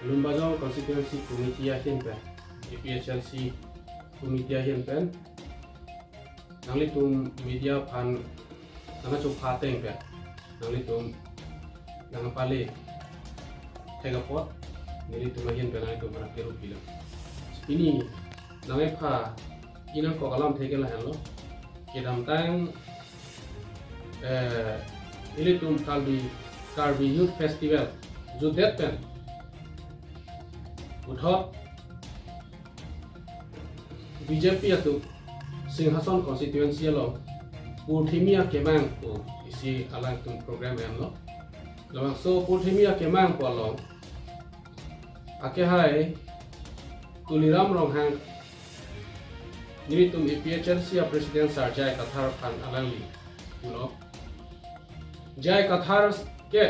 Lumbazong Constituency Committee ahin pen APHLC Committee ahin pen nangli tum media pan nanga chok phateng pen nangli tum nanga pale thegapot nili tum ahin pen nangli tum rakeru pila ini nangai pha inang ko kalam thegela hello kedam tang ili tum Karbi Youth Festival जो देत पेन उठो बीजेपी अतु सिंहासन कॉन्स्टिट्यूएंसी लो पुठिमिया केमांग को इसी अलग तुम प्रोग्राम है हम लो लवंग सो पुठिमिया केमांग को लो आके हाय तुलिराम रोंहांग निरी तुम एपीएचएलसी प्रेसिडेंट सर जाय कथार खान अलंगली लो जाय कथार के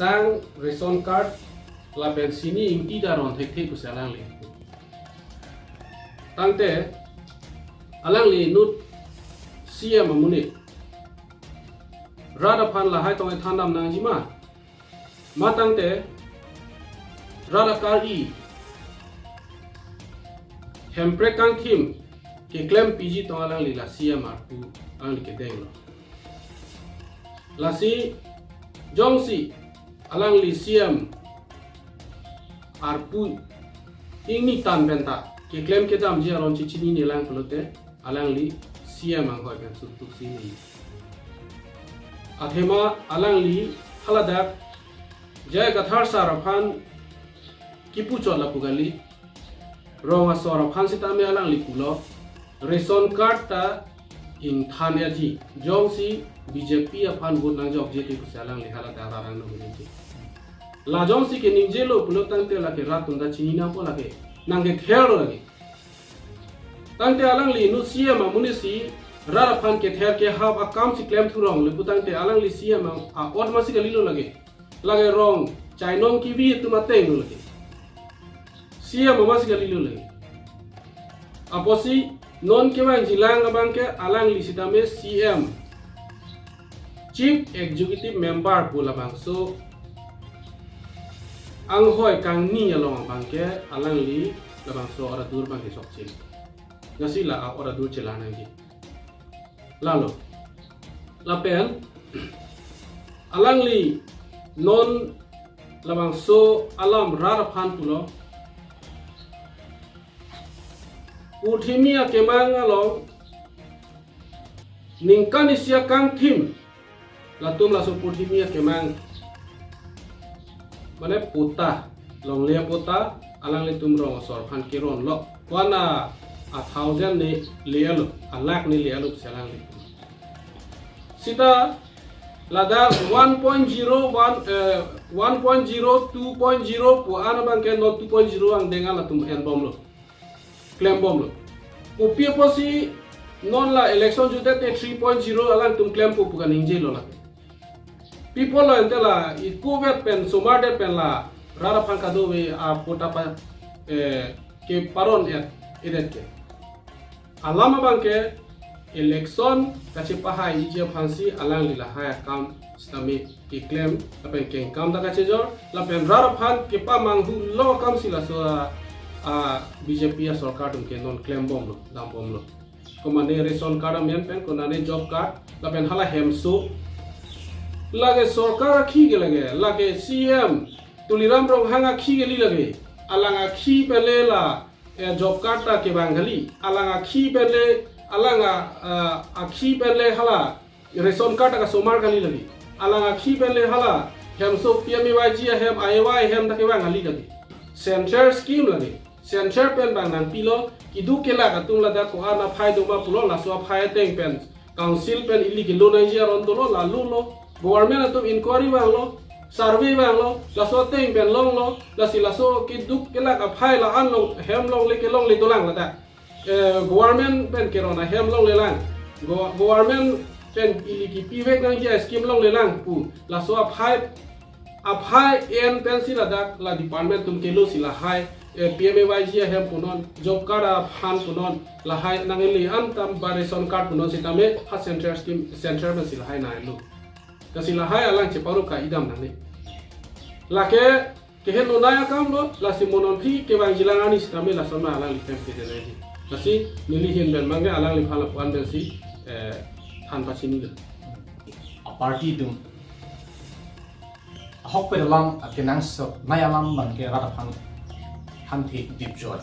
sang reson card la pensini inti daron thek ku salang li tangte alang li nut sia mamuni rada phan la hai tong thandam nang jima ma tangte rada kari hempre kang thim ke claim pg tong alang li la sia mar tu alang li ke deng lo la si jongsi alang li siam arpu ingni tan benta ke claim ke dam ji aron chichini ni lang pelote alang li siam ang hoi ben sutuk sini athema alang li haladak jay gathar saraphan kipu chola pugali ronga soraphan sitame alang li kulo reson card ta in thania ji jongsi BJP Aphan vote nang jog je ku salang li hala ta rang no ni la jongsi ke ninje lo pulo tangte la ke ratun da chinina po la ke nang ke thero la ke tangte alang li nu sia ma muni si ra phan ke ther ke ha ba kam si claim thurong le putangte alang li sia ma a ot ma si ke lilo la ke rong chainong ki bi tu ma teng lo ke sia ma si ke lilo la ke aposi non ke bang jilang abang ke alang li sitame CM Chief Executive Member pula bang so ang hoi kang ni along bang ke alang li labang so ora dur bang ke sok chin ngasi la ora dur celana gi lalu lapen alang li non labang so alam rar phan pulo uthimia kemang along ningkan isia kang thim latum la so puthimia kemang mane puta long le puta alang le tum rong sor phan kiron lo wana 1000 ni lelo alak ni lelo salang le sita lada 1.01 1.0 2.0 pu ana bang ke no 2.0 ang denga la tum en bom lo claim bom lo upi posi non la election jute te 3.0 alang tum claim pu kan inje lo la people lo entela ikuvet pen sumade pen la rara phan kadu we a pota pa ke paron edet ke alama bangke election kache pahai je phansi alang lila haya kam stami ke claim apen ke kam da kache jor la pen rara phan ke pa manghu lo kam sila so a BJP ya sarkar dum ke non claim bom lo dam bom lo komane ration card men pen konane job card la pen hala hemso lage sarkar khi ge lage CM tuliram rong hanga khi ge li lage alanga khi pele la job card ta ke bangali alanga khi pele alanga khi pele hala ration card ka somar gali lage alanga khi pele hala hemso PMY hem IY hem ta ke bangali lage center scheme lage center pen bang nan pilo kidu kela ka tung la da ko ana phai do ma pulo la so phai teng pen council pen ili ki lo naija ron do lo la lo government atum inquiry bang lo survey bang lo la so teng pen long lo la si la so ki duk kela ka phai la an long hem long le ke long le dolang la da government pen ke rona hem long le lang government pen ili ki pivek nang ja scheme long le lang pu la so phai en pen si la da la department tum ke lo si la hai PMY hem punon job card Aphan punon la hai nangeli an tam ration card punon sitame ha center scheme center ma sil hai na lu ka sil hai alang che paru ka idam nang ni lake kehen nonaya kam lo lasi monon phi ke bang jilangani stame la sama alang li tempe de rehi lasi nili hin ben mange alang li phala puan ben si than pasini le a party tum a hok pe lam a kenang so naya lam man ke rada phang han thi deep joy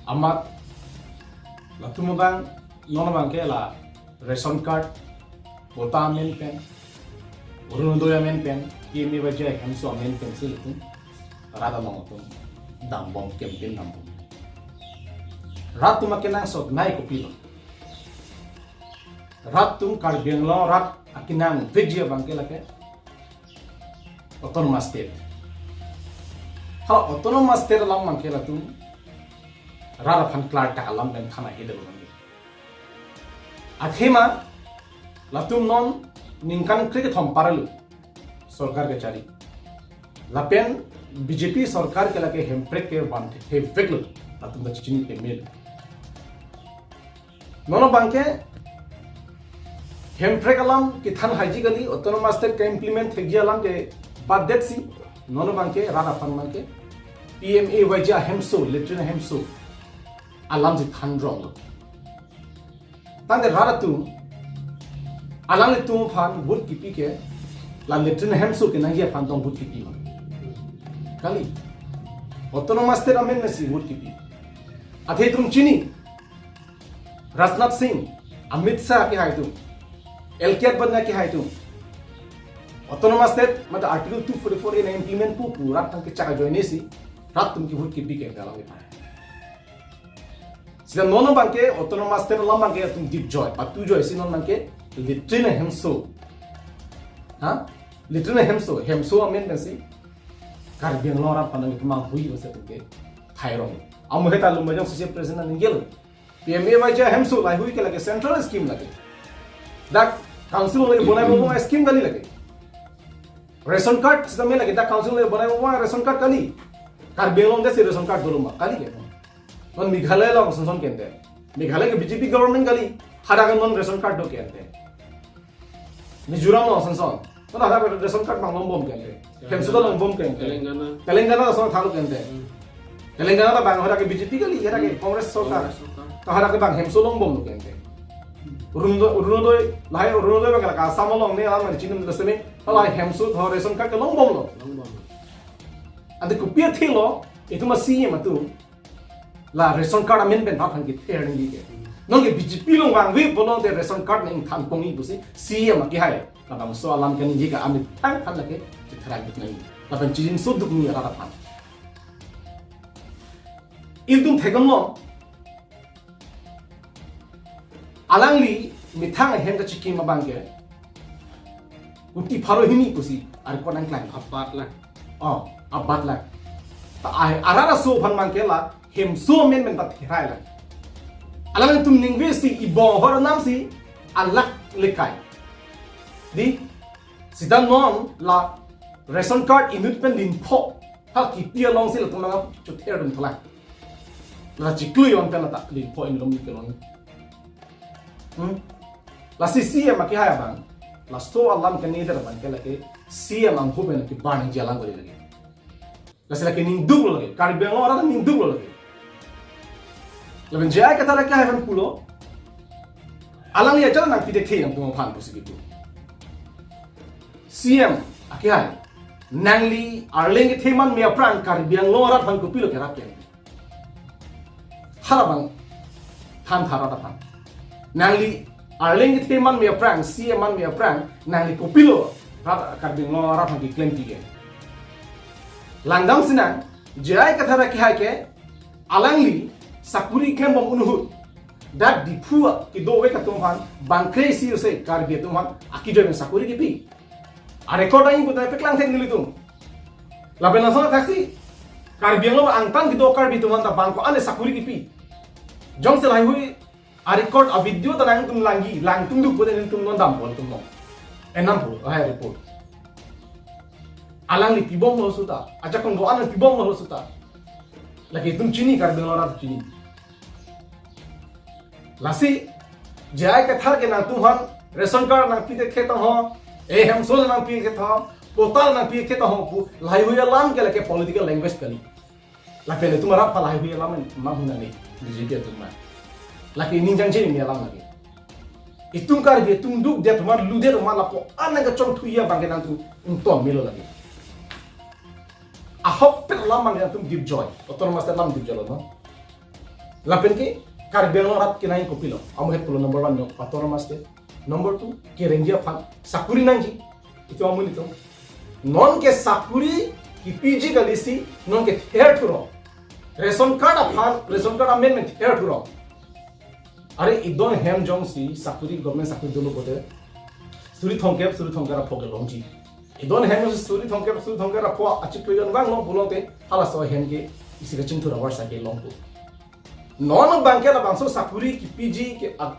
amat la tumabang nona bang ke la ration card vota men pen urunodoya men pen PMA wajah hamso men pen sil tum rada long tum dam bom campaign dam bom rat tum kenang so nai ko pilo rat tum kar benglo rat akinang vijay bang ke lake autonomous state ha autonomous state lam man ke la tum rada phan klar ta alam ben khana hidel bang akhema latum non ningkan kre thom paralu सरकार के चारी लापेन बीजेपी सरकार के लगे हेम्प्रेक के बांधे हे वेगलो लातुम द चिचिनी के मेल नोनो बांके हेम्प्रेक अलाम कि थान हाइजिकली ऑटोनोमस स्टेट के इंप्लीमेंट थे गियालाम के बाद देख सी नोनो बांके राणा फन बांके पीएमए वजा हेमसो लिटरन हेमसो अलाम से थान ड्रॉ तांदे राणा तू अलाम ले तू फान बुट की पी के la letrin hamso ke nagia pantong but kipi kali autonomous state amen nasi but kipi athe tum chini Rajnath Singh Amit Shah ke hai tum LKR badna ke hai tum autonomous state matlab article 244 in implement pu pura tang ke chaka joine si rat tum ki but kipi ke galang ke sida nono bang ke autonomous state lam bang ke tum deep joy patu joy si non bang ke letrin hamso ha little hemso amen nasi kar biang lora panang kemang hui basa tuke thairong amu heta lu majang sosial president ningel PMA wajah hemso lai hui ke lage central scheme lage dak council lage bonai bo scheme gali lage ration card system me lage dak council lage bonai bo ration card kali kar biang long desi ration card doluma kali ke non Meghalaya long sonson kente Meghalaya ke BJP government kali hadagan non ration card do kente Mizoram long sonson तो ना हमारे ration card मांगों बम कहते हैं केमसुदा लोग बम कहते हैं तेलंगाना तो थालू कहते हैं तेलंगाना तो बांग हरा के बीजेपी का लिया के कांग्रेस सरकार तो हरा के बांग हेमसो लोग बम कहते हैं उरुनोदोय लाहे उरुनोदोय बगैर का आसाम लोग ने आम चिन्ह में दसमें तो लाहे हेमसो तो रेशन कार्ड के लोग बम लो अंदर कुपिया थी लो itu masih matu la ration card amendment भाग हंगी थे हंगी के नोंगे बीजेपी लोग बांग वे बोलो दे रेशन कार्ड नहीं थान पोंगी बुसी सीएम की है Kadang so alam kani jika amit tang kan lagi kita rambut naik. Tapi cincin suduk ni rata pan. Iltum thegam lo. Alang li mitang hem ka cikin mabang ke. Kuti paro hini kusi. Ar ko nang klang abat lah. Oh abat lah. Ta arara so pan mang ke la hem so men men ta thirai lah. Alang tum ningwe si ibong hor nam si alak lekai. Di sidang non la ration card inut pen linpo hal kipia long si la tumanga chuther dum thala la chiklu yon pen la linpo in lom kelong la CCM ki haya bang la so alam kan ni der bang ke la ke CCM ang hoben ki ban jalan gori lagi la sila ke ning dug lagi kar beng ora ning dug lagi la ben jaya ka tara ka haven pulo alang ya jalan nang pide ke yang tum phan pusi gitu CM akhirnya nangli arling ke teman mea pran karibiang lora thang ko pilo ke rakyat harabang than tharata phan nangli arling ke teman mea pran CM man mea pran nangli ko pilo karibiang lora thang ki claim ki ke langdam sinang jai ka thara ki hai ke alangli sakuri claim bom unhut dat dipua ki do we ka tumhan bangkre si use karibi tumhan akijo men sakuri ki pi Arekod aing putai peklang tek nili tum. Laben langsung taksi. Karbiang lo angtan gitu karbi tuman ta bangko ane sakuri kipi. Jong se lai hui arekod a video ta nang tum langi lang tum du putai tum non dam pol tum no. Enam pol hai report. Alang li pibong lo suta. Aja kong go anan pibong lo suta. Lagi tum chini karbiang lo rat chini. Lasi jai ke thar ke nang tum han ration card nang pite khetang ho ए हम सोल नाम पी के था total na pi ke ta ho pu lai hui lam ke la ke political language kali la pe le tumara pa lai hui lam ma huna ni BJP tumma la ke ning jang je ni lam lagi itung kar bi tung duk de tumar lu de ma la po an ga chong thu ya bang ke nang tu ton milo lagi a hop pe lam mang tum deep joy autonomous lam deep joy no la pen ke kar bi lo rat ke nai ko pilo am het pulo number 1 no autonomous te number 2 ke rengia phan sakuri nang ji itu amun itu non ke sakuri ki PG galisi non ke hair thuro ration card amendment hair thuro are idon hem jong si sakuri government sakuri dolo bote suri thongkara phoke longji idon hem suri thongkara pho achi toyon bang no bulote hala so hem ke isi ga chingthura warsa ke longku non bangke la bangso sakuri ki PG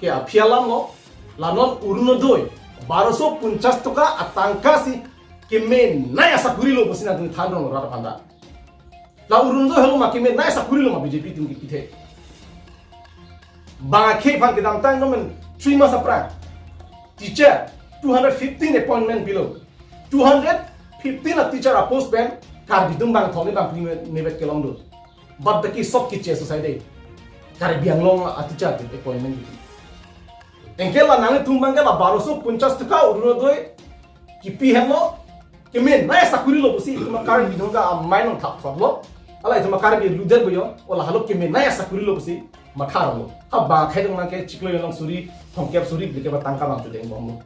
ke aphialam no lanon urunodoi 1250 toka atangka si keme naya sakuri lo bosina tu thandong rara panda la urundo helo ma keme naya sakuri lo ma BJP tum ki pithe ba ke phan ke dam tang no men 3 months apra teacher 215 appointment below 215 a teacher a post ban kar bidum bang thone bang nevet ke long do but the ki sob ki che society kar biang long a teacher appointment bi engkela nang tumbang la 1250 taka urunodoi ki pi helo kemen na sakuri lo bosi tuma kar bi donga maino thap thaplo ala tuma kar bi luder boyo ola halo kemen na sakuri lo bosi makhar lo ha ba khai dong na ke chiklo yong suri thongkep suri bike ba tangka bang tudeng bom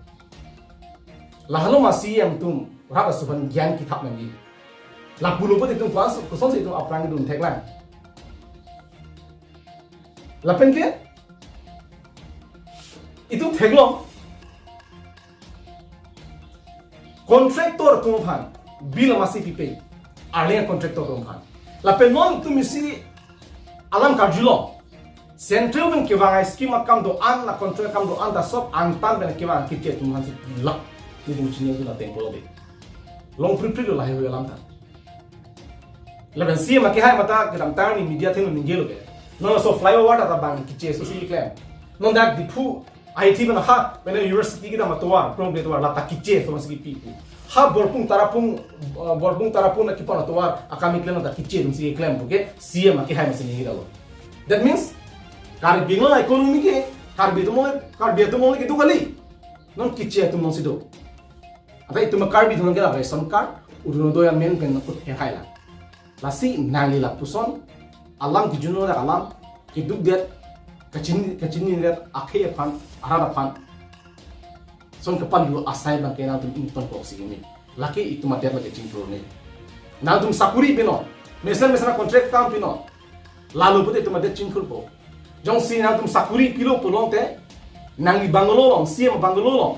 la halo ma CM tum ra suban gyan ki thap nangi la pulo bote tum kwas ko son se tum aprang dum thekla la pen ke itu theglo kontraktor tumpan bil masih pipe alien kontraktor tumpan la penon tu misi alam karjulo central bank kewang scheme akam do an la kontrak kam do an da sob antan ben kewang kike tumhan si la ni dum chinya du la tempo be long pri pri la he alam ta la ben si ma ke hai mata kedam tani media thenu ningelo be no so flyover da bang kiche so si claim non da dipu IT bana ha bena university kita matwa prom de toar la takiche so masiki pipu ha borpung tarapung na kipana toar akami klem ta kiche dum si klem buke CM ke hai masini hidalo that means kar bingla economy ke kar betumo ke tu kali non kiche tum non sido ata itu makar bi thon gela ration card uruno do ya men pen ko he hai la si nali la puson alam ki juno da alam ki duk det kacini lihat akhir Aphan Arat Aphan son kapan lu asai bang kena tum inton boxing ini laki itu materi lagi cincin ni na tum sakuri pino mesra kontrak kam pino lalu pun itu materi cincin po jong si na tum sakuri pilo pulong te nangi bangalolong siam bangalolong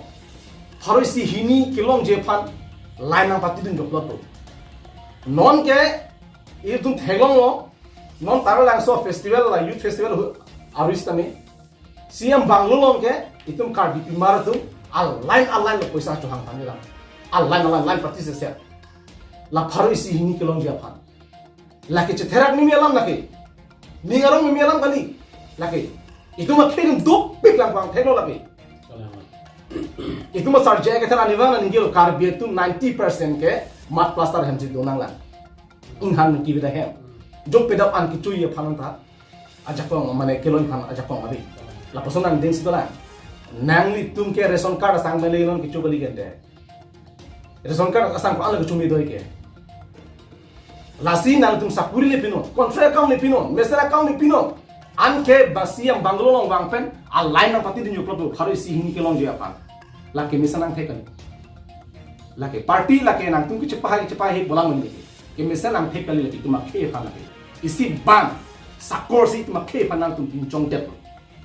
harus si hini kilong Aphan lain nang pati dun joplot non ke itu thegong lo non taro langso festival la youth festival aris tami siam banglolong ke itum kar di marathon online lo poisa chuhang tani la online practice se la pharo isi hini kilong Aphan la ke chetherak ni melam la ke ningarong ni melam kali la ke itu ma khedum duk pik lang bang thelo la ke itu ma sarjaya ke thara niwang ni gelo kar bietu 90% ke mat plaster hem ji donang la inghan ki bida hem jok pedap an ki chui Aphan ta ajakong mane kelon phan ajakong abi la personan ding sitola nangli tum ke ration card sang mele non kichu bali gende ration card asang ko ala kichu mi doi ke lasi nang tum sakuri le pino contract account le pino mesra account le pino an ke basiam banglolong wangpen a line na pati din yuklo khari si hini ke long je Aphan la ke misanang the kali la ke party la ke nang tum ki chepa bolang ni ke misanang the kali le tum ke Aphan la ke isi ban sakor si itu makhe panang tum pincong tep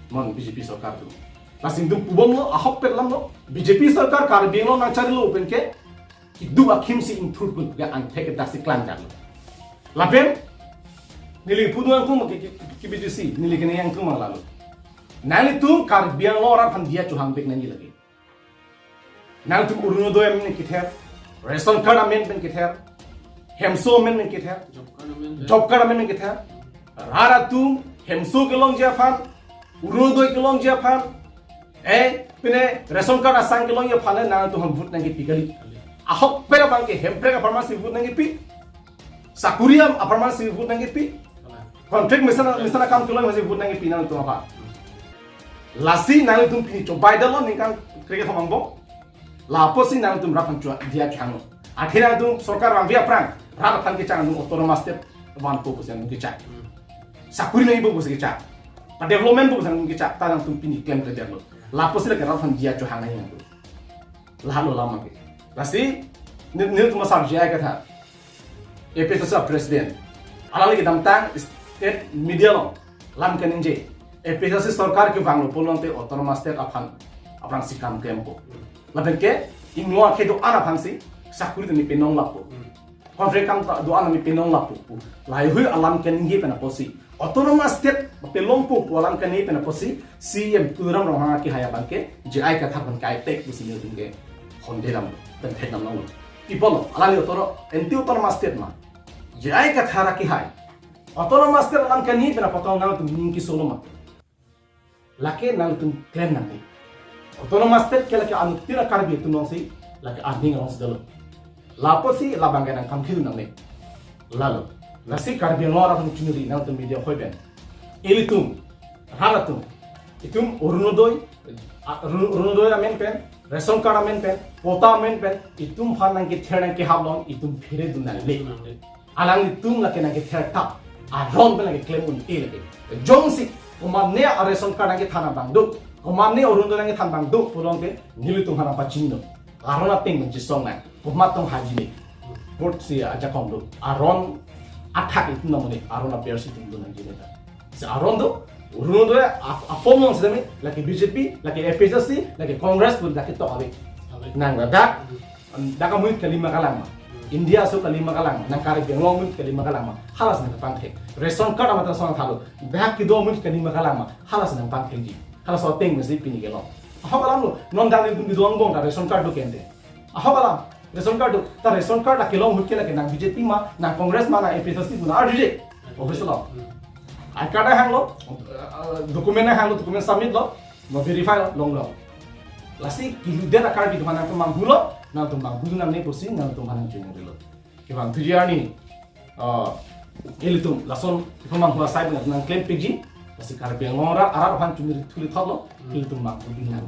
mon BJP sarkar tu lasing tum pubom lo ahok pe lam lo BJP sarkar kar bing lo nang chari lo open ke ki du akhim si in thur pun ga an thek da si klan jar lapen nili puduan kum ki BJC nili kene yang tum lalu nali tum kar biang lo ran han dia chuhang bek nani lagi nang tum uruno do em ni kither ration card amendment kither hemso amendment kither job card amendment kither rara tum hemso kelong Aphan urodoi kelong Aphan pine ration card asang kelong Aphan na tu ham vote nangi pigali ahok pera bangke hemprega farmasi bud nangi pi sakuriam farmasi bud nangi pi kontrak misalnya kam tulang masih bud nangi pi nang tu apa lasi nang tu pi coba dah lo ningkang kerja sama bong lapo si nang tu rapan cua dia canggih akhirnya tu sorkar bang via perang rapan kita canggih otonomas step wan po pusian kita sakuri nangi po pusian kita pada development po pusian kita tanang tu pi ni klaim kerja lo lapo si lagi rapan dia cua hangai yang tu lalu lama ke lasi nil tu masar jaya kata episode presiden alali kita tang state media lo lam keninje episode sarkar ke banglo polong te otonomas state aphan sikam tempo laben ke ingwa ke do ana phansi sakuri ni penong lapo konfrek kam do ana mi penong lapo lai hui alam keninje pena posi otonomas state pelong po alam keninje pena posi cm turam rohanga ki haya bangke jai kata ban kai tek busi ni tunge hondelam dan thekam nang people alali otoro enti otonomas state ma jai ka thara ki hai otonomas state alam kan ni pera potong nang tum ning ki solo ma lake nang tum claim nang ni otonomas state ke lake anu tira karbi tu nong si lake ading nong sedalo lapo si labang nang kam khiu nang ni lalu nasi karbi ngora pun cunuri nang tum media hoiben ilitum haratum itum urunodoi amen pen ration card amen pen pota amen pen itum phanang ki therang ki hablong itum phire dunan le alang itum lake nang ki therta aron pen lake claim un e lake jongsi komamne ration card nang ki thana bangdu komamne orundo nang ki than bangdu pulong ke nilitum hana pachindo arona ting ji song na komatong hajini port si aja komdu aron attack itum namone arona persi tum dunan jineta se aron do urundo apomong sedami lagi BJP lagi Aphlc lagi Congress pun lagi tok abi nang dadak muit kelima kalang India so kelima kalang nang kari bengong muit kelima kalang halas nang pangke ration card amata song thalo dak ki do muit kelima kalang halas nang pangke ji halas oteng mesti pini gelo aho kalam lo non dang dum bidong bong da ration card do kende aho kalam ration card do ta ration card la kelong muit lagi nang BJP ma nang Congress ma nang Aphlc pun arje official Akada hang lo, dokumennya hang lo, dokumen submit lo, mau verify lo, long lo. Lasi kiluder akar di mana tu mampu lo, nang tu mampu tu namanya posisi, nang tu mana cuci lo. Kebang tujuan ni, ini tu lason tu mampu lah saya nang klaim PG, lasi karena orang Arab Aphan cuma tulis thot lo, ini tu mampu di nang